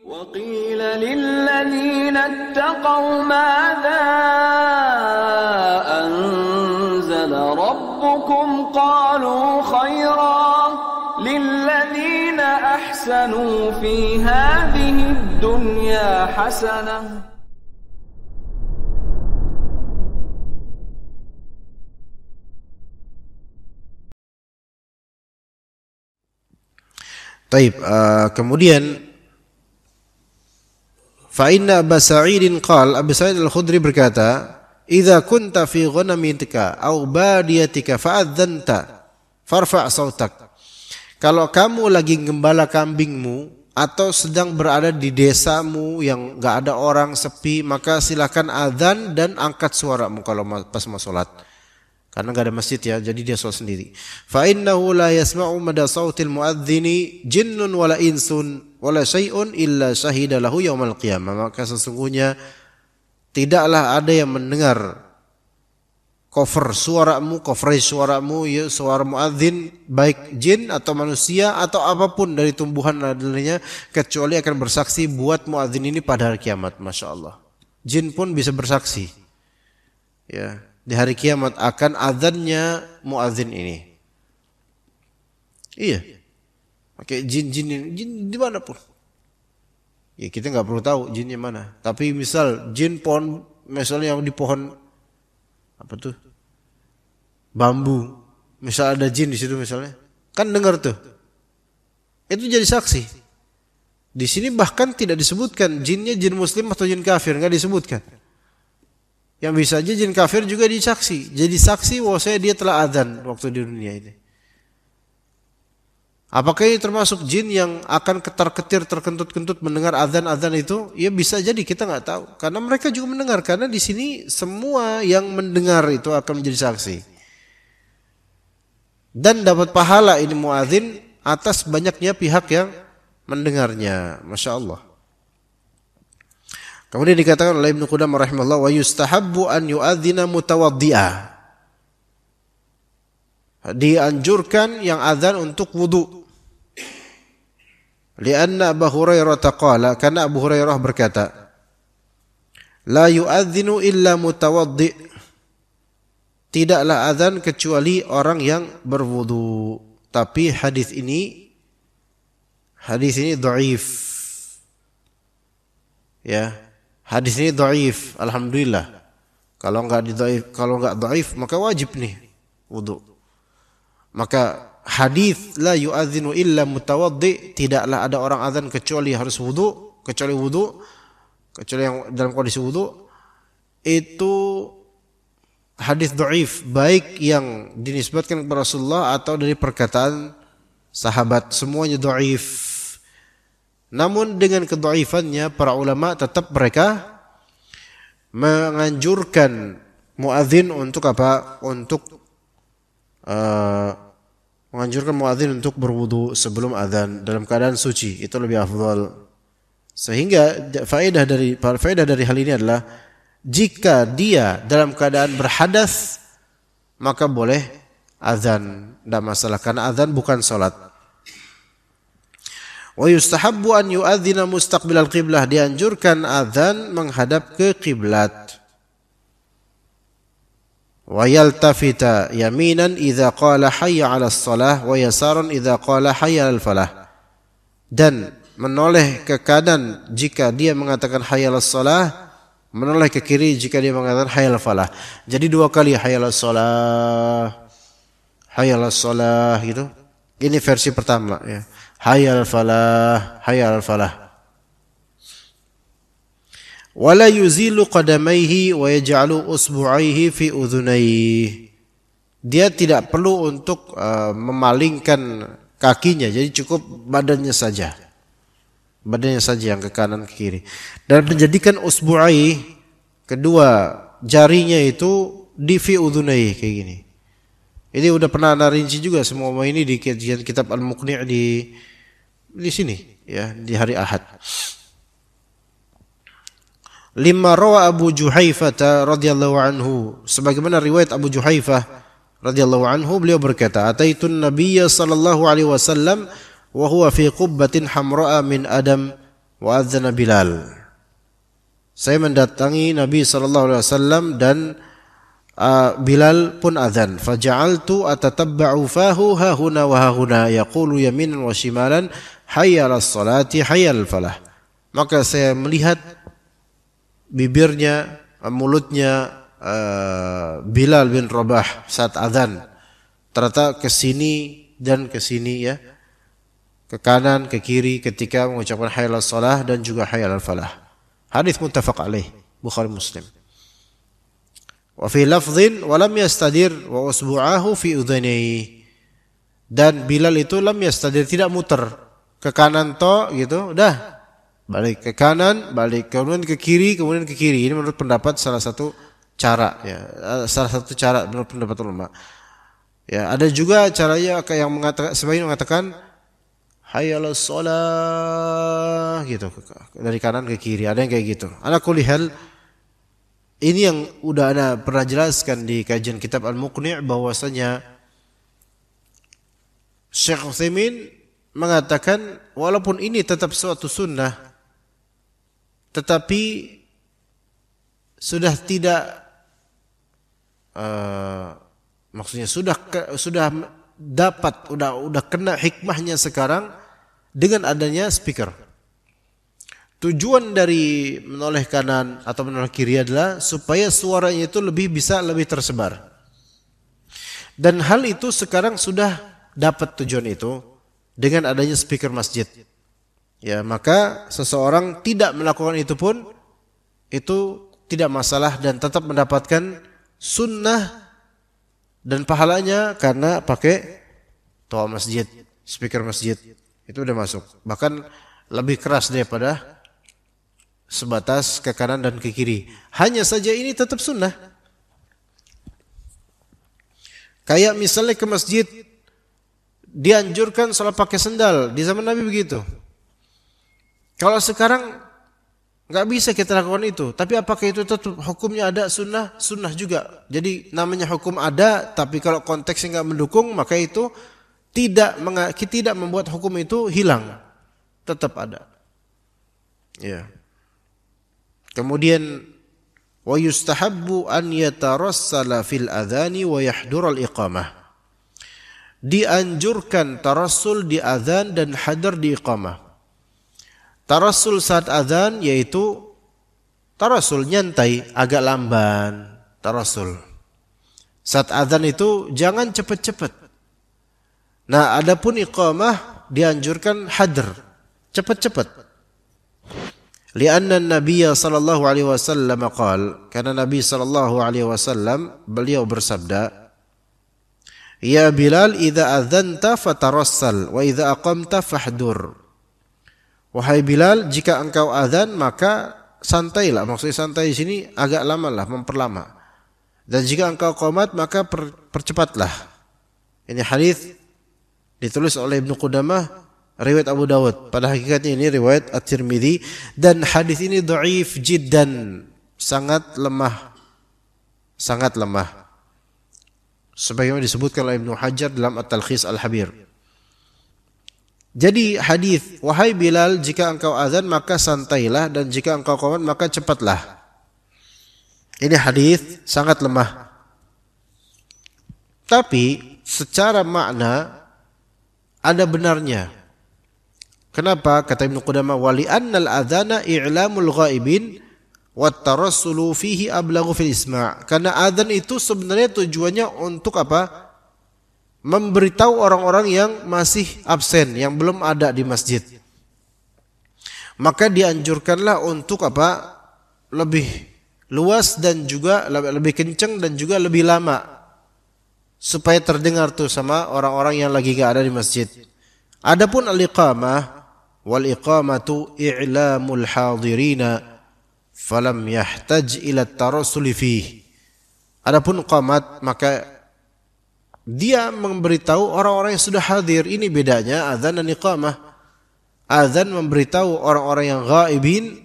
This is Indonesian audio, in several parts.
وقيل للذين اتقوا ماذا أنزل ربكم قالوا خيرا للذين أحسنوا في هذه الدنيا حسنة. Taib, kemudian fa inna Abu Sa'idin qala, Abu Sa'id Al-Khudri berkata, "Idza kunta fi ghanamitika aw badiyatika fa'adzanta farfa' sautak." Kalau kamu lagi gembala kambingmu atau sedang berada di desamu yang enggak ada orang, sepi, maka silakan azan dan angkat suaramu kalau pas mau salat. Karena enggak ada masjid ya, jadi dia salat sendiri. Fa innahu la yasma'u mada sautil muadzini jinnun wala insun wala syai'un illa syahida lahu yaumal qiyamah. Maka sesungguhnya tidaklah ada yang mendengar coverage suaramu ya, suara muadzin, baik jin atau manusia atau apapun dari tumbuhan adanya, kecuali akan bersaksi buat muadzin ini pada hari kiamat. Masya Allah, jin pun bisa bersaksi ya di hari kiamat akan azannya muadzin ini. Iya. Oke, jin di mana pun. Ya kita nggak perlu tahu jinnya mana. Tapi misal jin pohon, misalnya yang di pohon apa tuh? Bambu. Misal ada jin di situ misalnya, kan dengar tuh. Itu jadi saksi. Di sini bahkan tidak disebutkan jinnya jin muslim atau jin kafir, nggak disebutkan. Yang bisa aja jin kafir juga disaksi. Jadi saksi bahwasanya dia telah azan waktu di dunia ini. Apakah ini termasuk jin yang akan ketar-ketir, terkentut-kentut mendengar azan-azan itu? Ya bisa jadi, kita nggak tahu. Karena mereka juga mendengar. Karena di sini semua yang mendengar itu akan menjadi saksi. Dan dapat pahala ini muadzin atas banyaknya pihak yang mendengarnya. Masya Allah. Kemudian dikatakan oleh Ibnu Qudamah rahimahullah, wa yustahabbu an yu'adzina mutawaddi'a. Dianjurkan yang azan untuk wudu. Lianna Abu Hurairah qala, karena Abu Hurairah berkata, la yu'adzinu illa mutawaddi'. Tidaklah azan kecuali orang yang berwudu. Tapi hadis ini dhaif. Ya. Hadis ini dhaif, alhamdulillah. Kalau enggak dhaif, maka wajib nih wudu. Maka hadis la yu'adzinu illa mutawaddi, tidaklah ada orang azan kecuali harus wudu, kecuali yang dalam kondisi wudu, itu hadis dhaif, baik yang dinisbatkan kepada Rasulullah atau dari perkataan sahabat, semuanya dhaif. Namun dengan kedhaifannya para ulama tetap mereka menganjurkan muadzin untuk apa? Menganjurkan muadzin untuk berwudu sebelum azan dalam keadaan suci, itu lebih afdal. Sehingga faedah dari hal ini adalah jika dia dalam keadaan berhadas maka boleh azan, tidak masalah karena azan bukan salat. Wa yustahabbu an yu'adzina mustaqbilal qiblah, dianjurkan azan menghadap ke kiblat. Wa yaltafita yaminan idza qala hayya 'alas shalah wa yasaran idza qala hayya 'alal falah. Dan menoleh ke kanan jika dia mengatakan hayya 'alas shalah, menoleh ke kiri jika dia mengatakan hayya 'alal falah. Jadi dua kali hayya 'alas shalah, hayya 'alas shalah gitu. Ini versi pertama ya. Hayya 'alal falah, hayya 'alal falah. Wala yuzilu qadamaihi wa yaj'alu usbu'aihi fi udhunaihi. Dia tidak perlu untuk memalingkan kakinya, jadi cukup badannya saja. Badannya saja yang ke kanan ke kiri. Dan menjadikan usbu'aihi, kedua jarinya itu di fi udhunaihi kayak gini. Ini udah pernah ana rinci juga semua ini di kajian kitab Al-Muqni' di sini ya, di hari Ahad. Lima rawa Abu Juhaifah radhiyallahu anhu, sebagaimana riwayat Abu Juhaifah radhiyallahu anhu, beliau berkata, "Ataitun Nabiyya sallallahu alaihi wasallam wa huwa fi qubbatin hamra'a min adam wa adzana Bilal. Saya mendatangi Nabi SAW dan Bilal pun azan. Faja'altu atatabba'u fahu hahuna wa hahuna yaqulu yaminan wa shimalan hayya 'alas salati hayya 'alal falah. Maka saya melihat bibirnya, mulutnya Bilal bin Rabah saat azan. Ternyata ke sini dan ke sini ya. Ke kanan, ke kiri ketika mengucapkan hayya 'alas salah dan juga hayya 'alal falah. Hadis muttafaq alaih, Bukhari Muslim. Wa fi lafdhin wa lam yastadir wa usbu'ahu fi udhanihi. Dan Bilal itu lam yastadir, tidak muter ke kanan to gitu, udah balik ke kanan, balik kemudian ke kiri, kemudian ke kiri. Ini menurut pendapat salah satu cara ya, salah satu cara menurut pendapat ulama. Ya, ada juga caranya yang mengatakan sebagian mengatakan hayya 'alas shalah gitu dari kanan ke kiri, ada yang kayak gitu. Ala kulli hal, ini yang udah ana pernah jelaskan di kajian kitab Al-Muqni' bahwasanya Syekh Utsaimin mengatakan walaupun ini tetap suatu sunnah tetapi sudah tidak maksudnya sudah dapat udah kena hikmahnya sekarang dengan adanya speaker. Tujuan dari menoleh kanan atau menoleh kiri adalah supaya suaranya itu lebih tersebar. Dan hal itu sekarang sudah dapat tujuan itu dengan adanya speaker masjid. Ya, maka seseorang tidak melakukan itu pun itu tidak masalah dan tetap mendapatkan sunnah dan pahalanya karena pakai toa masjid, speaker masjid. Itu udah masuk. Bahkan lebih keras daripada sebatas ke kanan dan ke kiri. Hanya saja ini tetap sunnah. Kayak misalnya ke masjid dianjurkan sholat pakai sendal. Di zaman Nabi begitu. Kalau sekarang nggak bisa kita lakukan itu, tapi apakah itu tetap hukumnya ada sunnah? Sunnah juga. Jadi namanya hukum ada, tapi kalau konteksnya nggak mendukung, maka itu tidak membuat hukum itu hilang, tetap ada. Ya. Kemudian wa yustahabbu an yatarassala fil adhani wa yahdura al iqamah. Dianjurkan tarassul di azan dan hadar di iqamah. Tarassul saat azan yaitu tarassul nyantai, agak lamban, tarassul. Saat azan itu jangan cepat-cepat. Nah, adapun iqamah dianjurkan hadr, cepat-cepat. Lianna Nabi sallallahu alaihi wasallam qaal, karena Nabi sallallahu alaihi wasallam beliau bersabda, "Ya Bilal, idza adzanta fatarassal wa idza aqamta fahdur." Wahai Bilal, jika engkau azan maka santailah. Maksudnya santai di sini agak lamalah, memperlama. Dan jika engkau qomat maka percepatlah. Ini hadis ditulis oleh Ibnu Qudamah, riwayat Abu Dawud. Pada hakikatnya ini riwayat At-Tirmidzi dan hadis ini dhaif jiddan, sangat lemah. Sangat lemah. Sebagaimana disebutkan oleh Ibnu Hajar dalam At-Talkhis Al-Habir. Jadi hadis, wahai Bilal, jika engkau azan maka santailah dan jika engkau qomat maka cepatlah. Ini hadis sangat lemah. Tapi secara makna ada benarnya. Kenapa? Kata Ibnu Qudamah, wali annal adzana i'lamul ghaibin wat tarassulu fihi ablaghu fil isma'. Karena azan itu sebenarnya tujuannya untuk apa? Memberitahu orang-orang yang masih absen, yang belum ada di masjid. Maka dianjurkanlah untuk apa? Lebih luas dan juga lebih kencang dan juga lebih lama. Supaya terdengar tuh sama orang-orang yang lagi gak ada di masjid. Adapun al-iqamah, wal iqamatu i'lamul hadirina falam yahtaj ila at-tarassul fihi. Adapun qamat maka dia memberitahu orang-orang yang sudah hadir. Ini bedanya azan dan iqamah. Azan memberitahu orang-orang yang ghaibin,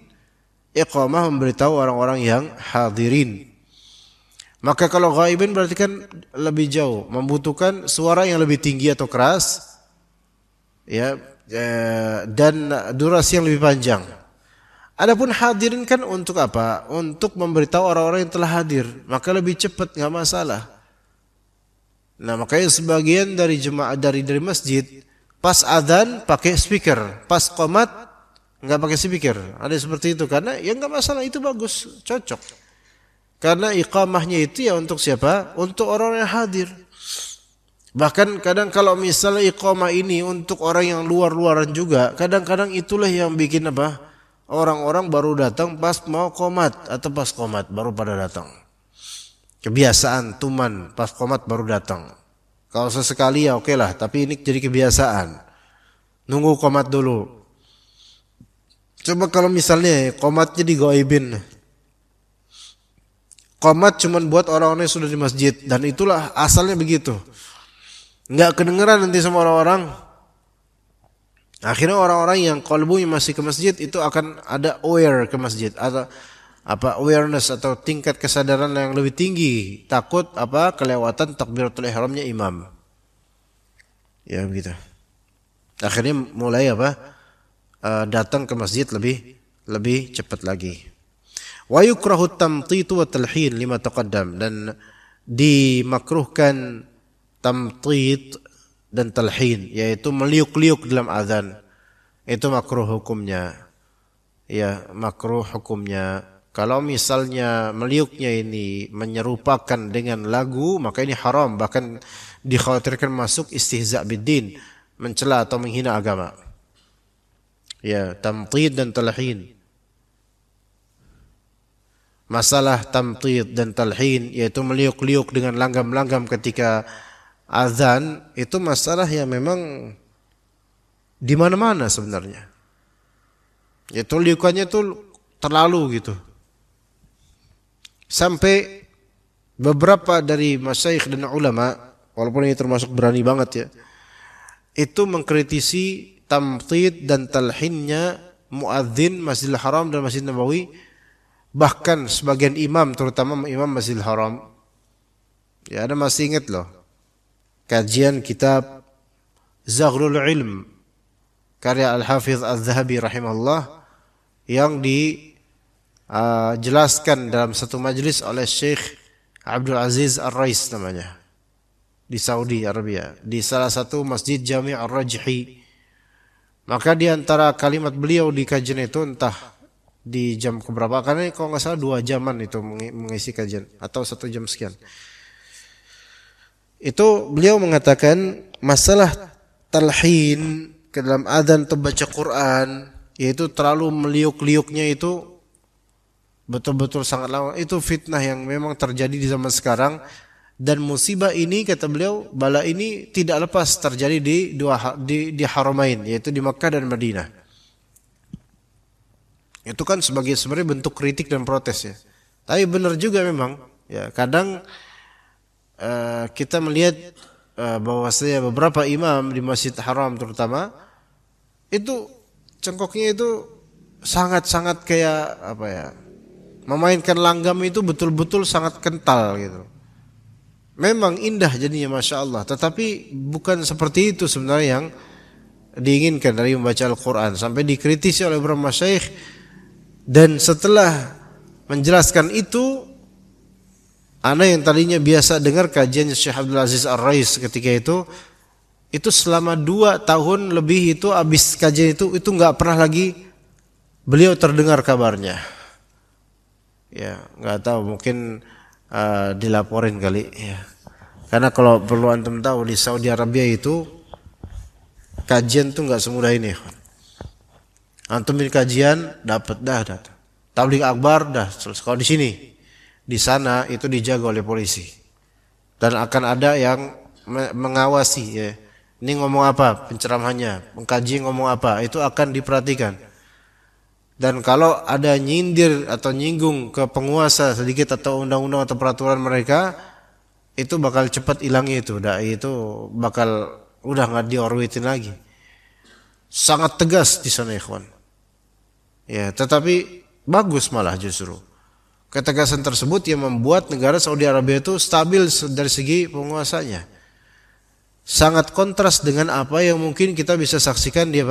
iqamah memberitahu orang-orang yang hadirin. Maka kalau ghaibin berarti kan lebih jauh, membutuhkan suara yang lebih tinggi atau keras, ya, dan durasi yang lebih panjang. Adapun hadirin kan untuk apa? Untuk memberitahu orang-orang yang telah hadir. Maka lebih cepat, nggak masalah. Nah, makanya sebagian dari jemaah dari masjid pas adzan pakai speaker, pas qomat nggak pakai speaker. Ada seperti itu karena ya nggak masalah, itu bagus, cocok. Karena iqamahnya itu ya untuk siapa? Untuk orang yang hadir. Bahkan kadang kalau misalnya iqamah ini untuk orang yang luar-luaran juga, kadang-kadang itulah yang bikin apa? Orang-orang baru datang pas mau qomat atau pas qomat baru pada datang. Kebiasaan tuman pas qomat baru datang. Kalau sesekali ya oke lah, tapi ini jadi kebiasaan. Nunggu qomat dulu. Coba kalau misalnya qomatnya digoibin. Qomat cuma buat orang-orang yang sudah di masjid, dan itulah asalnya begitu. Nggak kedengeran nanti sama orang-orang. Akhirnya orang-orang yang qalbunya masih ke masjid itu akan ada aware ke masjid, atau apa awareness atau tingkat kesadaran yang lebih tinggi, takut apa kelewatan takbiratul ihramnya imam. Ya begitu. Akhirnya mulai apa datang ke masjid lebih cepat lagi. Wa yukrahu tamtitu wa talhin lima taqaddam, dan dimakruhkan tamtit dan talhin, yaitu meliuk-liuk dalam azan. Itu makruh hukumnya. Ya, makruh hukumnya. Kalau misalnya meliuknya ini menyerupakan dengan lagu, maka ini haram, bahkan dikhawatirkan masuk istihza' biddin, mencela atau menghina agama. Ya, tamtid dan talhin. Masalah tamtid dan talhin, yaitu meliuk-liuk dengan langgam-langgam ketika azan, itu masalah yang memang di mana-mana sebenarnya. Itu liukannya tuh terlalu gitu. Sampai beberapa dari masyayikh dan ulama, walaupun ini termasuk berani banget ya, itu mengkritisi tamtid dan talhinnya muadzin Masjidil Haram dan Masjid Nabawi, bahkan sebagian imam, terutama imam Masjidil Haram. Ya, Anda masih ingat loh kajian kitab Zaghrul Ilm karya Al-Hafidh Al-Zahabi rahimahullah, yang dijelaskan dalam satu majlis oleh Syekh Abdul Aziz Ar-Rais namanya, di Saudi Arabia, di salah satu masjid Jami' Ar-Rajhi. Maka di antara kalimat beliau di kajian itu, entah di jam keberapa, karena kalau nggak salah 2 jaman itu mengisi kajian, atau 1 jam sekian. Itu beliau mengatakan masalah talhin ke dalam adzan atau baca Quran, yaitu terlalu meliuk-liuknya itu betul-betul sangat lama. Itu fitnah yang memang terjadi di zaman sekarang, dan musibah ini, kata beliau, bala ini tidak lepas terjadi di Haramain, yaitu di Makkah dan Madinah. Itu kan sebenarnya bentuk kritik dan protes ya. Tapi benar juga memang ya, kadang kita melihat bahwasanya beberapa imam di Masjid Haram terutama itu cengkoknya itu sangat-sangat kayak apa ya, memainkan langgam itu betul-betul sangat kental gitu. Memang indah jadinya, Masya Allah, tetapi bukan seperti itu sebenarnya yang diinginkan dari membaca Al-Quran. Sampai dikritisi oleh beberapa masyayikh, dan setelah menjelaskan itu, ana yang tadinya biasa dengar kajian Syekh Abdul Aziz Ar-Rais ketika itu selama 2 tahun lebih itu habis kajian itu nggak pernah lagi beliau terdengar kabarnya. Ya, nggak tahu, mungkin dilaporin kali ya. Karena kalau perlu antum tahu, di Saudi Arabia itu kajian tuh nggak semudah ini. Antum di kajian dapat dah. Tabligh akbar dah. Kalau di sini, di sana itu dijaga oleh polisi, dan akan ada yang mengawasi ya. Ini ngomong apa penceramahannya, mengkaji ngomong apa, itu akan diperhatikan. Dan kalau ada nyindir atau nyinggung ke penguasa sedikit atau undang-undang atau peraturan mereka, itu bakal cepat hilangnya itu. Dai itu bakal udah nggak diorbitin lagi. Sangat tegas di sana, ikhwan. Ya, tetapi bagus malah justru. Ketegasan tersebut yang membuat negara Saudi Arabia itu stabil dari segi penguasanya. Sangat kontras dengan apa yang mungkin kita bisa saksikan di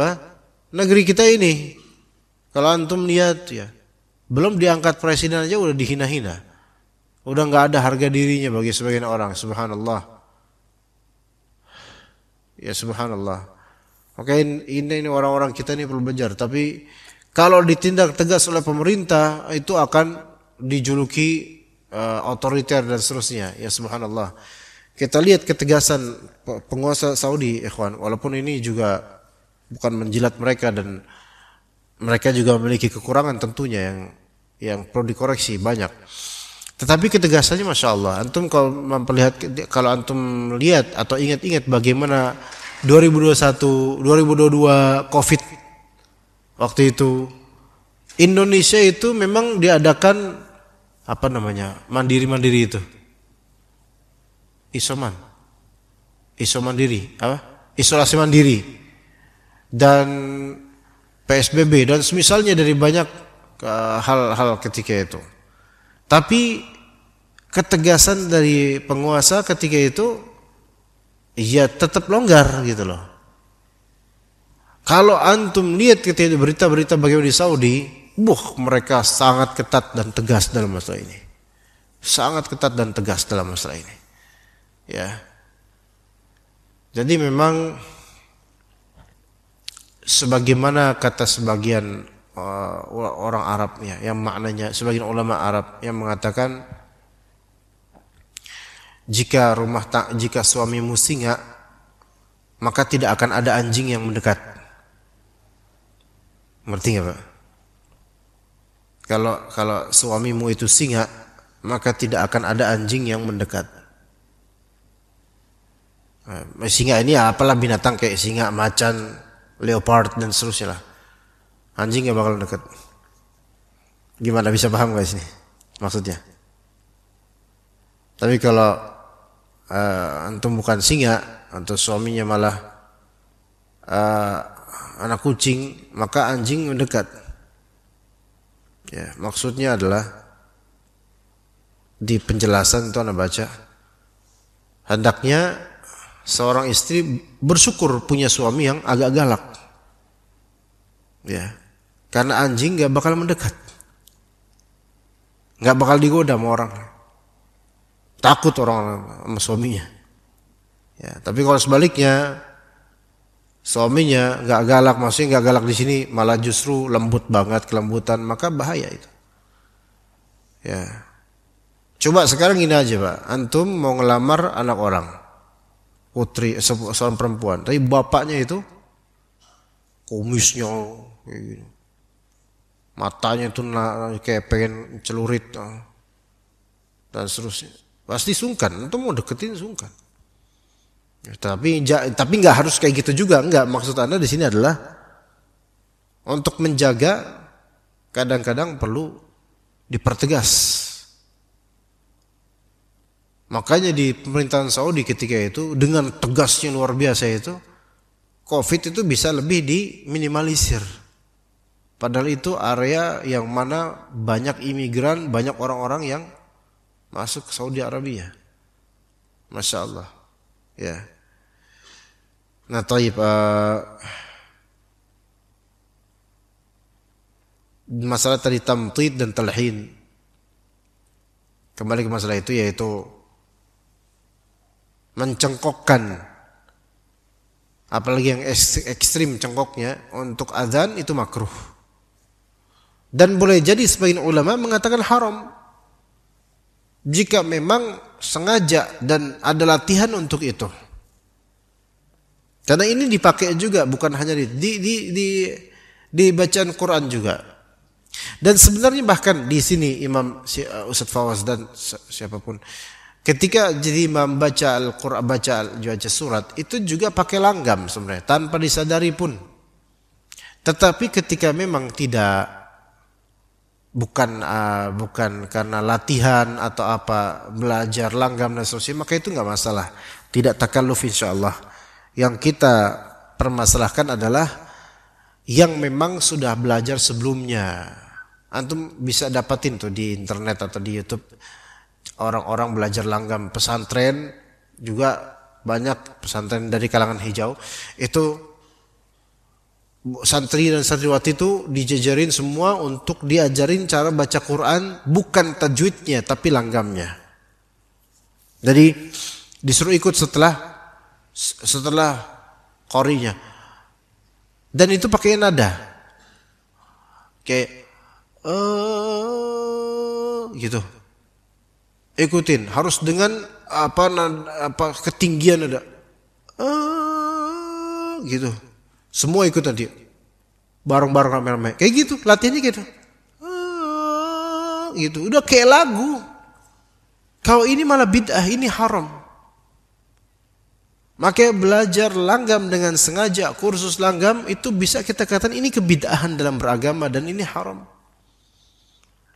negeri kita ini. Kalau antum lihat ya, belum diangkat presiden aja udah dihina-hina. Udah nggak ada harga dirinya bagi sebagian orang, subhanallah. Ya subhanallah. Oke, ini orang-orang kita ini perlu belajar. Tapi kalau ditindak tegas oleh pemerintah, itu akan dijuluki otoriter dan seterusnya. Ya subhanallah. Kita lihat ketegasan penguasa Saudi, ikhwan. Walaupun ini juga bukan menjilat mereka dan mereka juga memiliki kekurangan tentunya yang perlu dikoreksi banyak. Tetapi ketegasannya masya Allah. Antum kalau antum lihat atau ingat-ingat bagaimana 2021, 2022 COVID waktu itu Indonesia itu memang diadakan mandiri itu isolasi mandiri dan PSBB dan semisalnya dari banyak hal-hal ketika itu. Tapi ketegasan dari penguasa ketika itu ya tetap longgar gitu loh. Kalau antum lihat ketika berita-berita bagaimana di Saudi, mereka sangat ketat dan tegas dalam masalah ini. Sangat ketat dan tegas dalam masalah ini. Ya. Jadi memang sebagaimana kata sebagian orang Arab ya, yang maknanya sebagian ulama Arab yang mengatakan jika suamimu singa maka tidak akan ada anjing yang mendekat. Ngerti nggak Pak? Kalau suamimu itu singa maka tidak akan ada anjing yang mendekat. Singa ini apalah binatang kayak singa, macan, leopard dan seterusnya lah. Anjing gak bakal dekat. Gimana, bisa paham guys ini maksudnya? Tapi kalau antum bukan singa, antum suaminya malah anak kucing, maka anjing mendekat. Ya, maksudnya adalah di penjelasan itu Anda baca, hendaknya seorang istri bersyukur punya suami yang agak galak. Ya. Karena anjing gak bakal mendekat, gak bakal digoda sama orang, takut orang sama suaminya. Ya, tapi kalau sebaliknya suaminya gak galak, maksudnya gak galak di sini, malah justru lembut banget, kelembutan, maka bahaya itu. Ya, coba sekarang gini aja Pak, antum mau ngelamar anak orang, putri, seorang perempuan, tapi bapaknya itu kumisnya kayak gini, matanya itu kayak pengen celurit dan seterusnya, pasti sungkan. Itu mau deketin sungkan. Ya, tapi nggak harus kayak gitu juga, nggak. Maksud Anda di sini adalah untuk menjaga, kadang-kadang perlu dipertegas. Makanya di pemerintahan Saudi ketika itu dengan tegasnya luar biasa itu, COVID itu bisa lebih diminimalisir. Padahal itu area yang mana banyak imigran, banyak orang-orang yang masuk ke Saudi Arabia. Masya Allah. Ya. Nah, taib, masalah tadi tamtid dan talhin. Kembali ke masalah itu, yaitu mencengkokkan, apalagi yang ekstrim cengkoknya untuk azan itu makruh. Dan boleh jadi sebagian ulama mengatakan haram jika memang sengaja dan ada latihan untuk itu. Karena ini dipakai juga, bukan hanya di bacaan Quran juga. Dan sebenarnya bahkan di sini Imam Ustaz Fawaz dan siapapun, ketika jadi imam baca Al-Quran, baca surat, itu juga pakai langgam sebenarnya, tanpa disadari pun. Tetapi ketika memang bukan karena latihan atau apa, belajar langgam dan seterusnya, maka itu enggak masalah, tidak takalluf insyaallah. Yang kita permasalahkan adalah yang memang sudah belajar sebelumnya. Antum bisa dapatin tuh di internet atau di YouTube, orang-orang belajar langgam pesantren, juga banyak pesantren dari kalangan hijau itu santri dan santriwati itu dijajarin semua untuk diajarin cara baca Quran, bukan tajwidnya tapi langgamnya. Jadi disuruh ikut setelah qorinya. Dan itu pakai nada. Kayak gitu. Ikutin, harus dengan ketinggian ada. Gitu. Semua ikut nanti. Bareng-bareng rame-rame. Kayak gitu, latihannya gitu. Gitu. Udah kayak lagu. Kalau ini malah bid'ah, ini haram. Maka belajar langgam dengan sengaja, kursus langgam itu bisa kita katakan ini kebid'ahan dalam beragama dan ini haram.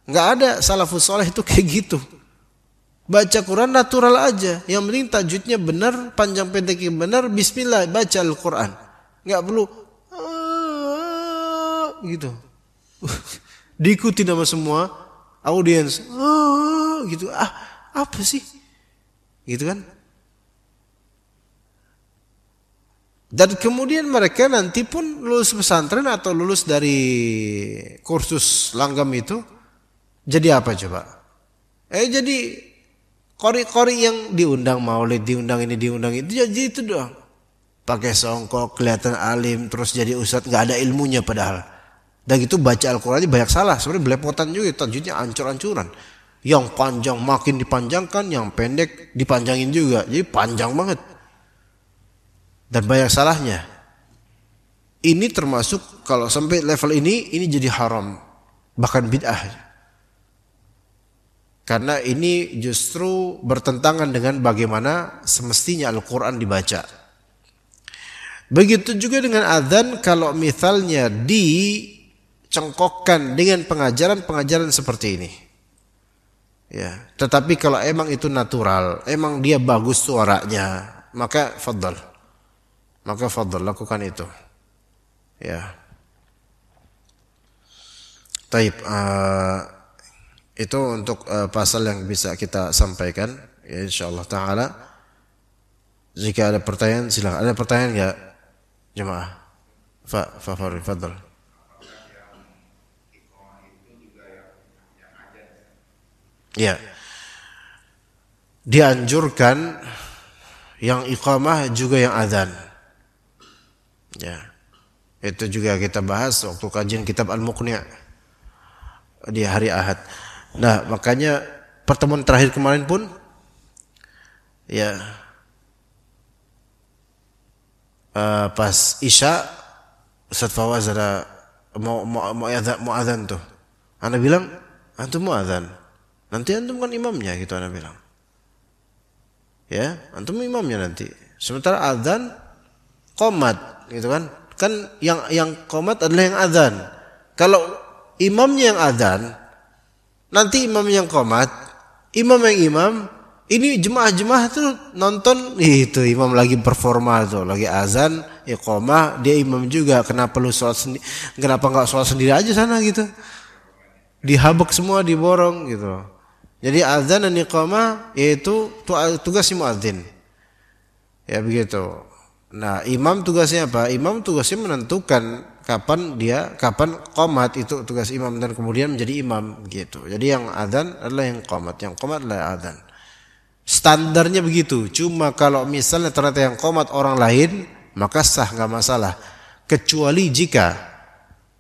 Enggak ada salafus saleh itu kayak gitu. Baca Quran natural aja. Yang penting tajwidnya benar, panjang pendeknya benar, bismillah baca Al-Quran. Enggak perlu gitu. Diikuti sama semua audiens. Gitu. Apa sih? Gitu kan? Dan kemudian mereka nanti pun lulus pesantren atau lulus dari kursus langgam itu jadi apa coba? Jadi qori-qori yang diundang maulid, diundang ini, diundang itu, jadi itu doang. Pakai songkok, kelihatan alim, terus jadi ustadz, nggak ada ilmunya padahal. Dan gitu baca Al-Quran banyak salah, sebenarnya belepotan juga, tajwidnya ancur-ancuran. Yang panjang makin dipanjangkan, yang pendek dipanjangin juga, jadi panjang banget. Dan banyak salahnya. Ini termasuk kalau sampai level ini jadi haram, bahkan bid'ah. Karena ini justru bertentangan dengan bagaimana semestinya Al-Quran dibaca. Begitu juga dengan adzan, kalau misalnya dicengkokkan dengan pengajaran-pengajaran seperti ini. Ya, tetapi kalau emang itu natural, emang dia bagus suaranya, maka fadhal. Maka fadhal, lakukan itu. Ya. Taib, itu untuk pasal yang bisa kita sampaikan, ya, insyaallah taala. Jika ada pertanyaan silakan. Ada pertanyaan enggak jemaah? Fadhal. Ya. Dianjurkan yang iqamah juga yang azan. Ya. Itu juga kita bahas waktu kajian kitab Al-Muqni' di hari Ahad. Nah, makanya pertemuan terakhir kemarin pun ya pas Isya Ustaz Fawaz ada mau adzan tuh. Ana bilang, antum mau adzan. Nanti antum kan imamnya gitu, ana bilang. Ya, antum imamnya nanti. Sementara adzan qomat gitu kan. Kan yang qomat adalah yang adzan. Kalau imamnya yang adzan, nanti imam yang qomat, imam yang imam, ini jemaah-jemaah tuh nonton itu imam lagi performa tuh, lagi azan, iqamah, dia imam juga. Kenapa lu sholat sendiri? Kenapa enggak sholat sendiri aja sana gitu? Dihabek semua, diborong gitu. Jadi azan dan iqamah yaitu tugas muadzin. Ya begitu. Nah, imam tugasnya apa? Imam tugasnya menentukan kapan qomat, itu tugas imam, dan kemudian menjadi imam gitu. Jadi yang adzan adalah yang qomat adalah adzan. Standarnya begitu. Cuma kalau misalnya ternyata yang qomat orang lain, maka sah, enggak masalah. Kecuali jika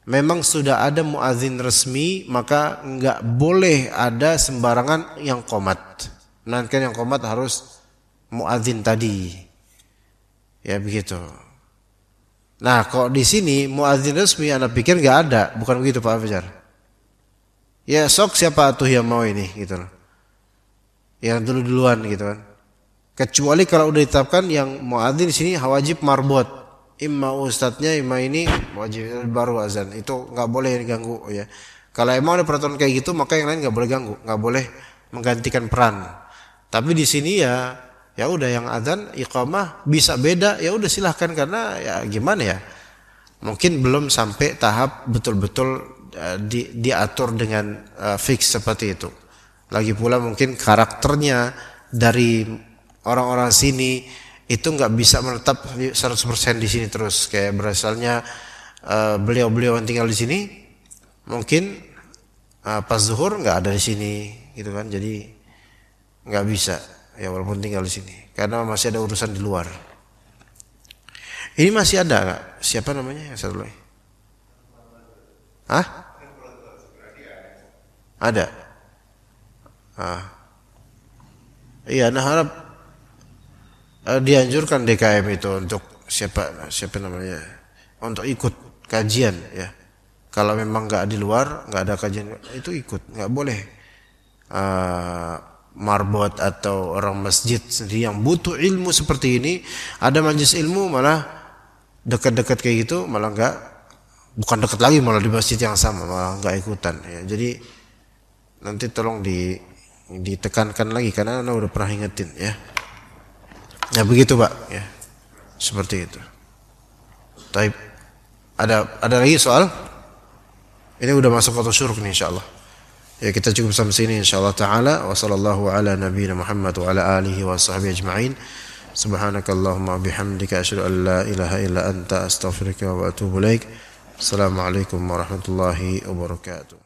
memang sudah ada muadzin resmi, maka enggak boleh ada sembarangan yang qomat. Nanti yang qomat harus muadzin tadi. Ya begitu. Nah, kok di sini muadzin resmi anda pikir enggak ada, bukan begitu Pak Fajar? Ya sok siapa tuh yang mau ini gitu loh. Yang duluan gitu kan. Kecuali kalau udah ditetapkan yang muadzin di sini wajib marbot. Imma ustadznya, imma ini wajib baru azan. Itu enggak boleh diganggu ya. Kalau emang ada peraturan kayak gitu, maka yang lain enggak boleh ganggu, enggak boleh menggantikan peran. Tapi di sini ya udah yang adzan iqamah bisa beda, ya udah silahkan, karena ya gimana ya, mungkin belum sampai tahap betul-betul diatur dengan fix seperti itu. Lagi pula mungkin karakternya dari orang-orang sini itu nggak bisa menetap 100% di sini terus, kayak berasalnya beliau-beliau yang tinggal di sini mungkin pas zuhur nggak ada di sini gitu kan, jadi nggak bisa ya walaupun tinggal di sini karena masih ada urusan di luar. Ini masih ada nggak? Siapa namanya yang satu lagi? Hah? Ada. Iya, nah harap dianjurkan DKM itu untuk siapa namanya, untuk ikut kajian ya. Kalau memang nggak di luar, nggak ada kajian itu ikut, nggak boleh marbot atau orang masjid sendiri yang butuh ilmu seperti ini ada majelis ilmu malah dekat-dekat kayak gitu, malah bukan dekat lagi, malah di masjid yang sama malah nggak ikutan ya. Jadi nanti tolong ditekankan lagi karena Anda udah pernah ingetin ya. Ya begitu Pak ya, seperti itu. Taib. Ada lagi soal? Ini udah masuk waktu syuruk nih insyaallah. Ya kita cukup sampai sini insyaallah taala. Wa sallallahu ala nabiyyina Muhammad wa ala alihi wa sahbihi ajma'in. Subhanakallahumma bihamdika asyhadu an la ilaha illa anta astaghfiruka wa atubu ilaik. Assalamualaikum warahmatullahi wabarakatuh.